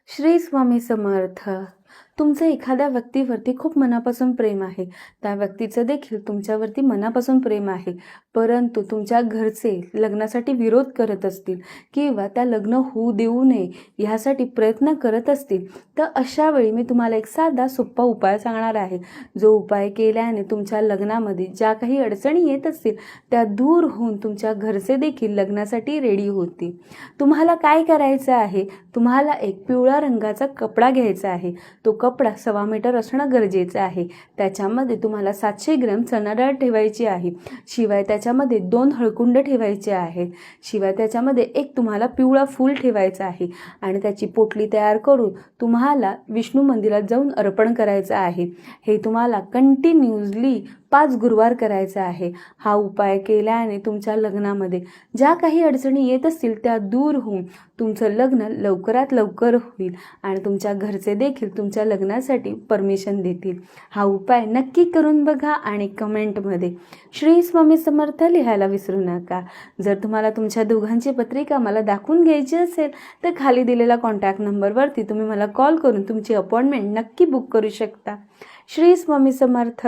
श्री स्वामी समर्थ. तुमचं एखाद्या व्यक्तीवरती खूप मनापासून प्रेम आहे. त्या व्यक्तीचं देखील तुमच्यावरती मनापासून प्रेम आहे. परंतु तुमच्या घरचे लग्नासाठी विरोध करत असतील किंवा त्या लग्न होऊ देऊ नये ह्यासाठी प्रयत्न करत असतील, तर अशा वेळी मी तुम्हाला एक साधा सोपा उपाय सांगणार आहे. जो उपाय केल्याने तुमच्या लग्नामध्ये ज्या काही अडचणी येत असतील त्या दूर होऊन तुमच्या घरचे देखील लग्नासाठी रेडी होतील. तुम्हाला काय करायचं आहे, तुम्हाला एक पिवळ्या रंगाचा कपडा घ्यायचा आहे. तो कपडा 1.25 मीटर असणं गरजेचं आहे. त्याच्यामध्ये तुम्हाला 700 ग्रॅम चणा डाळ ठेवायची आहे. शिवाय त्याच्यामध्ये 2 हळकुंड ठेवायचे आहेत. शिवाय त्याच्यामध्ये एक तुम्हाला पिवळा फूल ठेवायचं आहे आणि त्याची पोटली तयार करून तुम्हाला विष्णू मंदिरात जाऊन अर्पण करायचं आहे. हे तुम्हाला कंटिन्यूअसली 5 गुरुवार करायचा आहे. हा उपाय केल्याने तुमच्या लग्नामध्ये ज्या काही अडचणी येत असतील त्या दूर होऊन तुमचं लग्न लवकरात लवकर होईल आणि तुमच्या घरचे देखील तुमच्या लग्नासाठी परमिशन देतील. हा उपाय नक्की करून बघा आणि कमेंटमध्ये श्री स्वामी समर्थ लिहायला विसरू नका. जर तुम्हाला तुमच्या दोघांची पत्रिका मला दाखवून घ्यायची असेल तर खाली दिलेला कॉन्टॅक्ट नंबरवरती तुम्ही मला कॉल करून तुमची अपॉइंटमेंट नक्की बुक करू शकता. श्री स्वामी समर्थ.